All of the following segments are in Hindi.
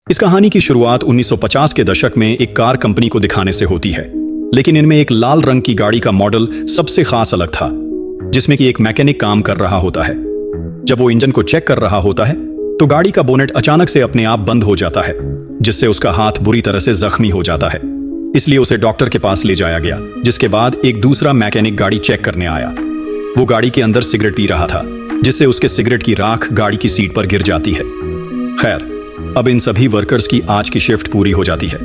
इस कहानी की शुरुआत 1950 के दशक में एक कार कंपनी को दिखाने से होती है, लेकिन इनमें एक लाल रंग की गाड़ी का मॉडल सबसे खास अलग था, जिसमें कि एक मैकेनिक काम कर रहा होता है। जब वो इंजन को चेक कर रहा होता है तो गाड़ी का बोनेट अचानक से अपने आप बंद हो जाता है, जिससे उसका हाथ बुरी तरह से जख्मी हो जाता है। इसलिए उसे डॉक्टर के पास ले जाया गया, जिसके बाद एक दूसरा मैकेनिक गाड़ी चेक करने आया। वो गाड़ी के अंदर सिगरेट पी रहा था, जिससे उसके सिगरेट की राख गाड़ी की सीट पर गिर जाती है। खैर, अब इन सभी वर्कर्स की आज की शिफ्ट पूरी हो जाती है।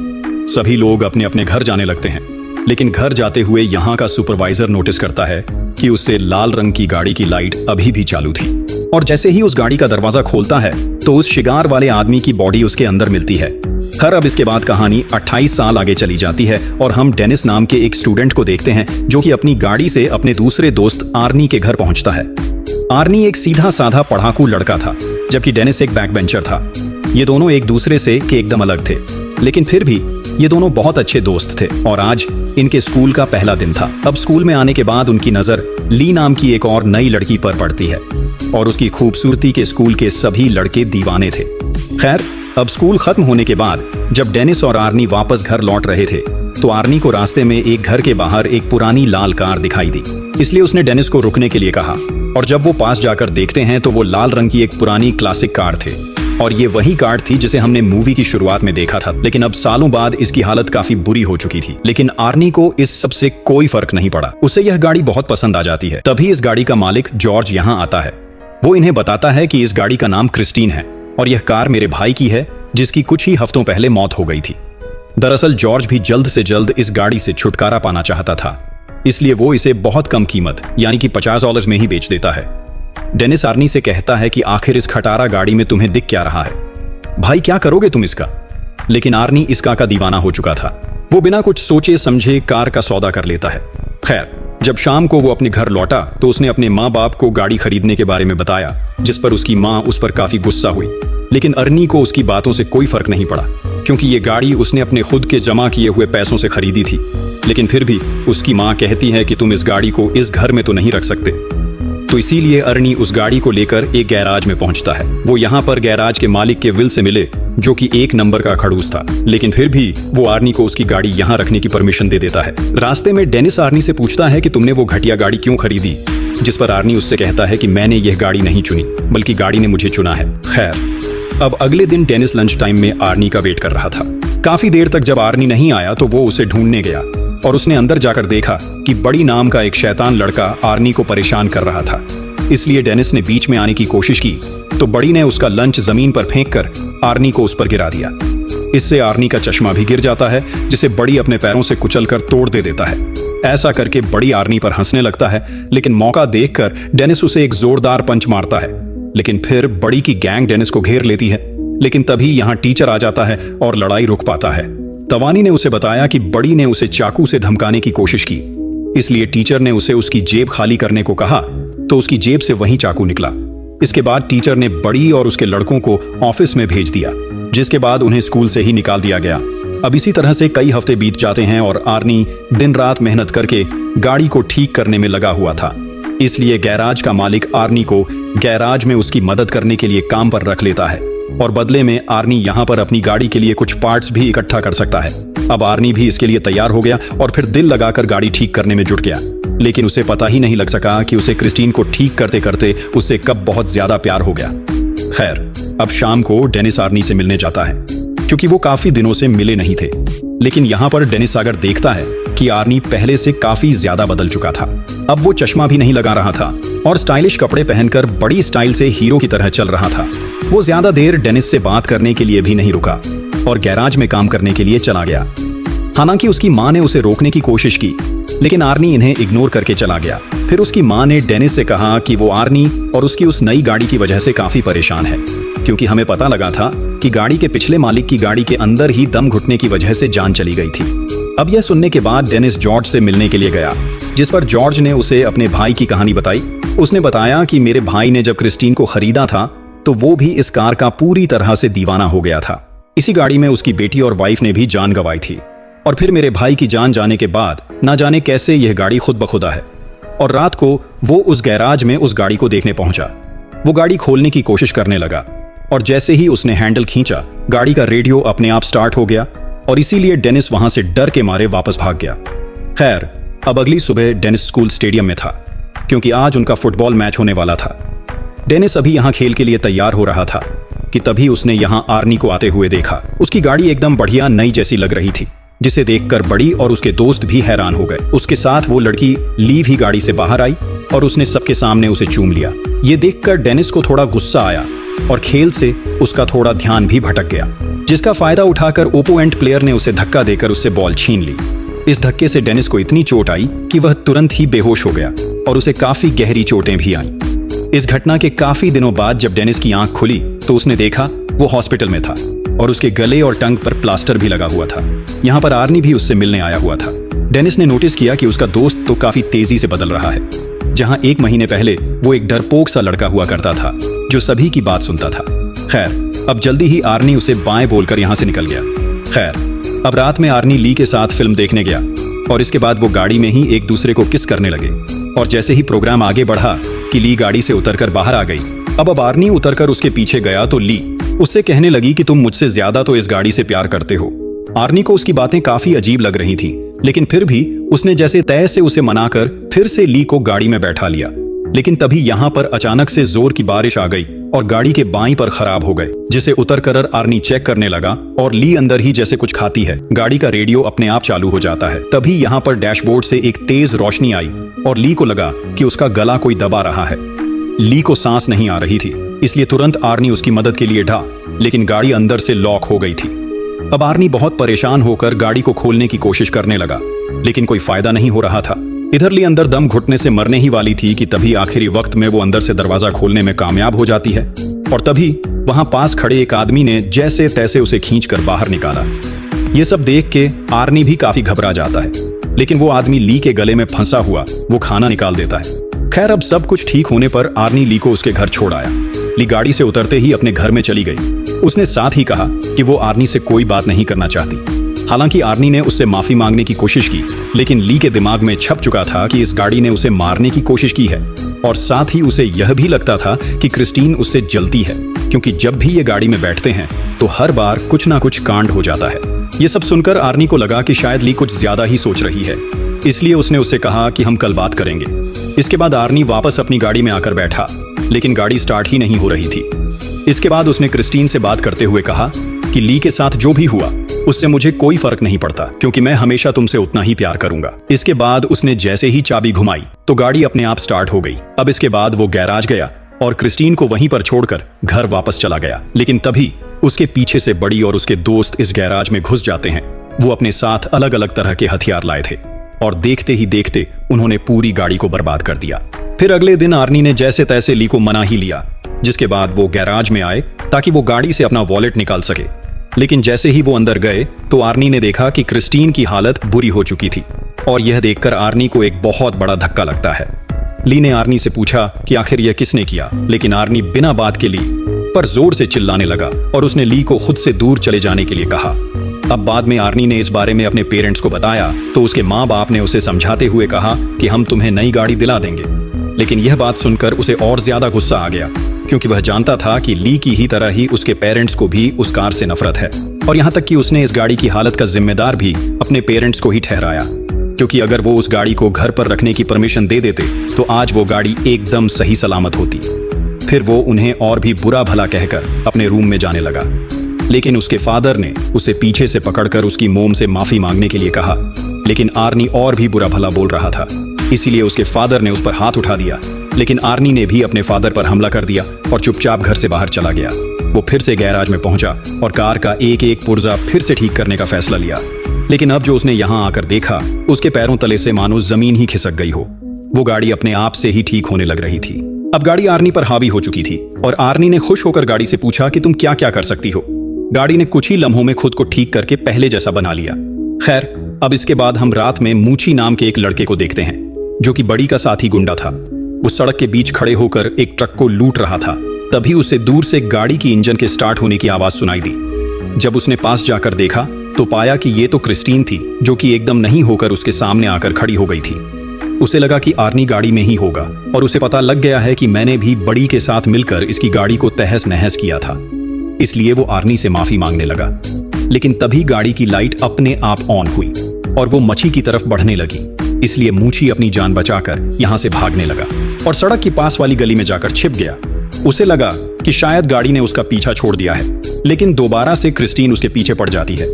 सभी लोग अपने अपने घर जाने लगते हैं, लेकिन घर जाते हुए यहाँ का सुपरवाइजर नोटिस करता है कि उससे लाल रंग की गाड़ी की लाइट अभी भी चालू थी। और जैसे ही उस गाड़ी का दरवाजा खोलता है तो उस शिगार वाले आदमी की बॉडी उसके अंदर मिलती है। खैर, अब इसके बाद कहानी 28 साल आगे चली जाती है और हम डेनिस नाम के एक स्टूडेंट को देखते हैं, जो कि अपनी गाड़ी से अपने दूसरे दोस्त आर्नी के घर पहुंचता है। आर्नी एक सीधा साधा पढ़ाकू लड़का था, जबकि डेनिस एक बैक बेंचर था। ये दोनों एक दूसरे से के एकदम अलग थे, लेकिन फिर भी ये दोनों बहुत अच्छे दोस्त थे। और आज इनके स्कूल का पहला दिन था। अब स्कूल में आने के बाद उनकी नजर ली नाम की एक और नई लड़की पर पड़ती है, और उसकी खूबसूरती के स्कूल के सभी लड़के दीवाने थे। खैर, अब स्कूल खत्म होने के बाद जब डेनिस और आर्नी वापस घर लौट रहे थे तो आर्नी को रास्ते में एक घर के बाहर एक पुरानी लाल कार दिखाई दी, इसलिए उसने डेनिस को रुकने के लिए कहा। और जब वो पास जाकर देखते हैं तो वो लाल रंग की एक पुरानी क्लासिक कार थे, और ये वही कार थी जिसे हमने मूवी की शुरुआत में देखा था। लेकिन अब सालों बाद इसकी हालत काफी बुरी हो चुकी थी। लेकिन आर्नी को इस सब से कोई फर्क नहीं पड़ा, उसे यह गाड़ी बहुत पसंद आ जाती है। तभी इस गाड़ी का मालिक जॉर्ज यहाँ आता है। वो इन्हें बताता है कि इस गाड़ी का नाम क्रिस्टीन है और यह कार मेरे भाई की है, जिसकी कुछ ही हफ्तों पहले मौत हो गई थी। दरअसल जॉर्ज भी जल्द से जल्द इस गाड़ी से छुटकारा पाना चाहता था, इसलिए वो इसे बहुत कम कीमत यानी कि $50 में ही बेच देता है। डेनिस आर्नी से कहता है कि आखिर इस खटारा गाड़ी में तुम्हें दिख क्या रहा है, भाई क्या करोगे तुम इसका। लेकिन आर्नी इस कार का दीवाना हो चुका था। वो बिना कुछ सोचे समझे कार का सौदा कर लेता है। खैर, जब शाम को वो अपने घर लौटा तो उसने अपने माँ बाप को गाड़ी खरीदने के बारे में बताया, जिस पर उसकी माँ उस पर काफी गुस्सा हुई। लेकिन अर्नी को उसकी बातों से कोई फर्क नहीं पड़ा, क्योंकि ये गाड़ी उसने अपने खुद के जमा किए हुए पैसों से खरीदी थी। लेकिन फिर भी उसकी माँ कहती है कि तुम इस गाड़ी को इस घर में तो नहीं रख सकते। तो इसीलिए अर्नी उस गाड़ी को लेकर एक गैराज में पहुंचता है। वो यहाँ पर गैराज के मालिक के विल से मिले, जो कि 1 नंबर का खड़ूस था। लेकिन फिर भी वो आर्नी को उसकी गाड़ी यहाँ रखने की परमिशन दे देता है। रास्ते में डेनिस आर्नी से पूछता है कि तुमने वो घटिया गाड़ी क्यों खरीदी, जिस पर आर्नी उससे कहता है कि मैंने यह गाड़ी नहीं चुनी, बल्कि गाड़ी ने मुझे चुना है। खैर, अब अगले दिन डेनिस लंच टाइम में आर्नी का वेट कर रहा था। काफी देर तक जब आर्नी नहीं आया तो वो उसे ढूंढने गया, और उसने अंदर जाकर देखा कि बड़ी नाम का एक शैतान लड़का आर्नी को परेशान कर रहा था। इसलिए डेनिस ने बीच में आने की कोशिश की तो बड़ी ने उसका लंच जमीन पर फेंककर आर्नी को उस पर गिरा दिया। इससे आर्नी का चश्मा भी गिर जाता है, जिसे बड़ी अपने पैरों से कुचलकर तोड़ दे देता है। ऐसा करके बड़ी आर्नी पर हंसने लगता है, लेकिन मौका देखकर डेनिस उसे एक जोरदार पंच मारता है। लेकिन फिर बड़ी की गैंग डेनिस को घेर लेती है। लेकिन तभी यहाँ टीचर आ जाता है और लड़ाई रुक पाता है। तवानी ने उसे बताया कि बड़ी ने उसे चाकू से धमकाने की कोशिश की, इसलिए टीचर ने उसे उसकी जेब खाली करने को कहा तो उसकी जेब से वही चाकू निकला। इसके बाद टीचर ने बड़ी और उसके लड़कों को ऑफिस में भेज दिया, जिसके बाद उन्हें स्कूल से ही निकाल दिया गया। अब इसी तरह से कई हफ्ते बीत जाते हैं और आर्नी दिन रात मेहनत करके गाड़ी को ठीक करने में लगा हुआ था। इसलिए गैराज का मालिक आर्नी को गैराज में उसकी मदद करने के लिए काम पर रख लेता है, और बदले में आर्नी यहाँ पर अपनी गाड़ी के लिए कुछ पार्ट्स भी इकट्ठा कर सकता है। अब आर्नी भी इसके लिए तैयार हो गया और फिर दिल लगाकर गाड़ी ठीक करने में जुट गया। लेकिन उसे पता ही नहीं लग सका कि उसे क्रिस्टीन को ठीक करते करते उससे कब बहुत ज्यादा प्यार हो गया। खैर, अब शाम को डेनिस आर्नी से मिलने जाता है, क्योंकि वो काफी दिनों से मिले नहीं थे। लेकिन यहाँ पर डेनिस अगर देखता है कि आर्नी पहले से काफी ज्यादा बदल चुका था। अब वो चश्मा भी नहीं लगा रहा था और स्टाइलिश कपड़े पहनकर बड़ी स्टाइल से हीरो की तरह चल रहा था। वो ज्यादा देर डेनिस से बात करने के लिए भी नहीं रुका और गैराज में काम करने के लिए चला गया। हालांकि उसकी माँ ने उसे रोकने की कोशिश की, लेकिन आर्नी इन्हें इग्नोर करके चला गया। फिर उसकी माँ ने डेनिस से कहा कि वो आर्नी और उसकी उस नई गाड़ी की वजह से काफी परेशान है, क्योंकि हमें पता लगा था कि गाड़ी के पिछले मालिक की गाड़ी के अंदर ही दम घुटने की वजह से जान चली गई थी। अब यह सुनने के बाद डेनिस जॉर्ज से मिलने के लिए गया, जिस पर जॉर्ज ने उसे अपने भाई की कहानी बताई। उसने बताया कि मेरे भाई ने जब क्रिस्टीन को खरीदा था तो वो भी इस कार का पूरी तरह से दीवाना हो गया था। इसी गाड़ी में उसकी बेटी और वाइफ ने भी जान गंवाई थी, और फिर मेरे भाई की जान जाने के बाद ना जाने कैसे यह गाड़ी खुद ब खुदा है। और रात को वो उस गैराज में उस गाड़ी को देखने पहुंचा। वो गाड़ी खोलने की कोशिश करने लगा, और जैसे ही उसने हैंडल खींचा, गाड़ी का रेडियो अपने आप स्टार्ट हो गया और इसीलिए डेनिस वहां से डर के मारे वापस भाग गया। खैर, अब अगली सुबह डेनिस स्कूल स्टेडियम में था, क्योंकि आज उनका फुटबॉल मैच होने वाला था। डेनिस अभी यहाँ खेल के लिए तैयार हो रहा था कि तभी उसने यहाँ आर्नी को आते हुए देखा। उसकी गाड़ी एकदम बढ़िया नई जैसी लग रही थी, जिसे देखकर बड़ी और उसके दोस्त भी हैरान हो गए। उसके साथ वो लड़की ली भी गाड़ी से बाहर आई और उसने सबके सामने उसे चूम लिया। ये देखकर डेनिस को थोड़ा गुस्सा आया और खेल से उसका थोड़ा ध्यान भी भटक गया, जिसका फायदा उठाकर ओपोनेंट प्लेयर ने उसे धक्का देकर उससे बॉल छीन ली। इस धक्के से डेनिस को इतनी चोट आई कि वह तुरंत ही बेहोश हो गया और उसे काफी गहरी चोटें भी आईं। इस घटना के काफी दिनों बाद जब डेनिस की आंख खुली तो उसने देखा वो हॉस्पिटल में था और उसके गले और टंग पर प्लास्टर भी लगा हुआ था। यहाँ पर आर्नी भी उससे मिलने आया हुआ था। डेनिस ने नोटिस किया कि उसका दोस्त तो काफी तेजी से बदल रहा है। जहाँ 1 महीने पहले वो एक डरपोक सा लड़का हुआ करता था जो सभी की बात सुनता था। खैर, अब जल्दी ही आर्नी उसे बाएं बोलकर यहाँ से निकल गया। खैर, अब रात में आर्नी ली के साथ फिल्म देखने गया और इसके बाद वो गाड़ी में ही एक दूसरे को किस करने लगे। और जैसे ही प्रोग्राम आगे बढ़ा कि ली गाड़ी से उतरकर बाहर आ गई। अब आर्नी उतरकर उसके पीछे गया तो ली उससे कहने लगी कि तुम मुझसे ज्यादा तो इस गाड़ी से प्यार करते हो। आर्नी को उसकी बातें काफी अजीब लग रही थी, लेकिन फिर भी उसने जैसे तय से उसे मनाकर फिर से ली को गाड़ी में बैठा लिया। लेकिन तभी यहाँ पर अचानक से जोर की बारिश आ गई और गाड़ी के बाईं पर खराब हो गए, जिसे उतरकर आर्नी चेक करने लगा और ली अंदर ही जैसे कुछ खाती है। गाड़ी का रेडियो अपने आप चालू हो जाता है। तभी यहाँ पर डैशबोर्ड से एक तेज रोशनी आई और ली को लगा कि उसका गला कोई दबा रहा है। ली को सांस नहीं आ रही थी, इसलिए तुरंत आर्नी उसकी मदद के लिए ढा, लेकिन गाड़ी अंदर से लॉक हो गई थी। अब आर्नी बहुत परेशान होकर गाड़ी को खोलने की कोशिश करने लगा, लेकिन कोई फायदा नहीं हो रहा था। इधर ली अंदर दम घुटने से मरने ही वाली थी कि तभी आखिरी वक्त में वो अंदर से दरवाजा खोलने में कामयाब हो जाती है और तभी वहां पास खड़े एक आदमी ने जैसे तैसे उसे खींचकर बाहर निकाला। ये सब देख के आर्नी भी काफी घबरा जाता है, लेकिन वो आदमी ली के गले में फंसा हुआ वो खाना निकाल देता है। खैर, अब सब कुछ ठीक होने पर आर्नी ली को उसके घर छोड़ आया। ली गाड़ी से उतरते ही अपने घर में चली गई। उसने साथ ही कहा कि वो आर्नी से कोई बात नहीं करना चाहती। हालांकि आर्नी ने उससे माफी मांगने की कोशिश की, लेकिन ली के दिमाग में छप चुका था कि इस गाड़ी ने उसे मारने की कोशिश की है और साथ ही उसे यह भी लगता था कि क्रिस्टीन उससे जलती है, क्योंकि जब भी ये गाड़ी में बैठते हैं तो हर बार कुछ ना कुछ कांड हो जाता है। ये सब सुनकर आर्नी को लगा कि शायद ली कुछ ज्यादा ही सोच रही है, इसलिए उसने उससे कहा कि हम कल बात करेंगे। इसके बाद आर्नी वापस अपनी गाड़ी में आकर बैठा, लेकिन गाड़ी स्टार्ट ही नहीं हो रही थी। इसके बाद उसने क्रिस्टीन से बात करते हुए कहा कि ली के साथ जो भी हुआ उससे मुझे कोई फर्क नहीं पड़ता, क्योंकि मैं हमेशा तुमसे उतना ही प्यार करूंगा। इसके बाद उसने जैसे ही चाबी घुमाई तो गाड़ी अपने आप स्टार्ट हो गई। अब इसके बाद वो गैराज गया और क्रिस्टीन को वहीं पर छोड़कर घर वापस चला गया। लेकिन तभी उसके पीछे से बड़ी और उसके दोस्त इस गैराज में घुस जाते हैं। वो अपने साथ अलग अलग तरह के हथियार लाए थे और देखते ही देखते उन्होंने पूरी गाड़ी को बर्बाद कर दिया। फिर अगले दिन आर्नी ने जैसे तैसे ली को मना ही लिया, जिसके बाद वो गैराज में आए ताकि वो गाड़ी से अपना वॉलेट निकाल सके। लेकिन जैसे ही वो अंदर गए तो आर्नी ने देखा कि क्रिस्टीन की हालत बुरी हो चुकी थी और यह देखकर आर्नी को एक बहुत बड़ा धक्का लगता है। ली ने आर्नी से पूछा कि आखिर यह किसने किया, लेकिन आर्नी बिना बात के ली पर जोर से चिल्लाने लगा और उसने ली को खुद से दूर चले जाने के लिए कहा। अब बाद में आर्नी ने इस बारे में अपने पेरेंट्स को बताया तो उसके माँ बाप ने उसे समझाते हुए कहा कि हम तुम्हें नई गाड़ी दिला देंगे। लेकिन यह बात सुनकर उसे और ज्यादा गुस्सा आ गया, क्योंकि वह जानता था कि ली की ही तरह ही उसके पेरेंट्स को भी उस कार से नफरत है। और यहाँ तक कि उसने इस गाड़ी की हालत का जिम्मेदार भी अपने पेरेंट्स को ही ठहराया, क्योंकि अगर वो उस गाड़ी को घर पर रखने की परमिशन दे देते तो आज वो गाड़ी एकदम सही सलामत होती। फिर वो उन्हें और भी बुरा भला कहकर अपने रूम में जाने लगा, लेकिन उसके फादर ने उसे पीछे से पकड़कर उसकी मोम से माफी मांगने के लिए कहा। लेकिन आर्नी और भी बुरा भला बोल रहा था, इसीलिए उसके फादर ने उस पर हाथ उठा दिया। लेकिन आर्नी ने भी अपने फादर पर हमला कर दिया और चुपचाप घर से बाहर चला गया। वो फिर से गैराज में पहुंचा और कार का एक एक पुर्जा फिर से ठीक करने का फैसला लिया। लेकिन अब जो उसने यहाँ आकर देखा, उसके पैरों तले से मानो जमीन ही खिसक गई हो। वो गाड़ी अपने आप से ही ठीक होने लग रही थी। अब गाड़ी आर्नी पर हावी हो चुकी थी और आर्नी ने खुश होकर गाड़ी से पूछा कि तुम क्या क्या कर सकती हो। गाड़ी ने कुछ ही लम्हों में खुद को ठीक करके पहले जैसा बना लिया। खैर, अब इसके बाद हम रात में मूची नाम के एक लड़के को देखते हैं, जो कि बड़ी का साथी गुंडा था। वो सड़क के बीच खड़े होकर एक ट्रक को लूट रहा था। तभी उसे दूर से गाड़ी की इंजन के स्टार्ट होने की आवाज सुनाई दी। जब उसने पास जाकर देखा तो पाया कि ये तो क्रिस्टीन थी, जो कि एकदम नहीं होकर उसके सामने आकर खड़ी हो गई थी। उसे लगा कि आर्नी गाड़ी में ही होगा और उसे पता लग गया है कि मैंने भी बड़ी के साथ मिलकर इसकी गाड़ी को तहस नहस किया था। इसलिए वो आर्नी से माफी मांगने लगा। लेकिन तभी गाड़ी की लाइट अपने आप ऑन हुई और वो मच्छी की तरफ बढ़ने लगी। इसलिए मूछी अपनी जान बचाकर यहां से भागने लगा और सड़क के पास वाली गली में जाकर छिप गया। उसे लगा कि शायद गाड़ी ने उसका पीछा छोड़ दिया है, लेकिन दोबारा से क्रिस्टीन उसके पीछे पड़ जाती है।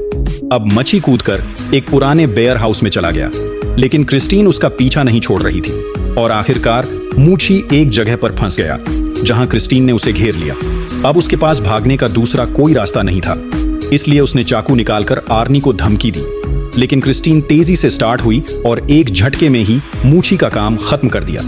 अब मच्छी कूदकर एक पुराने बेयर हाउस में चला गया, लेकिन क्रिस्टीन उसका पीछा नहीं छोड़ रही थी और आखिरकार मूछी एक जगह पर फंस गया जहां क्रिस्टीन ने उसे घेर लिया। अब उसके पास भागने का दूसरा कोई रास्ता नहीं था, इसलिए उसने चाकू निकालकर आर्नी को धमकी दी। लेकिन क्रिस्टीन तेजी से स्टार्ट हुई और एक झटके में ही मूछी का काम खत्म कर दिया।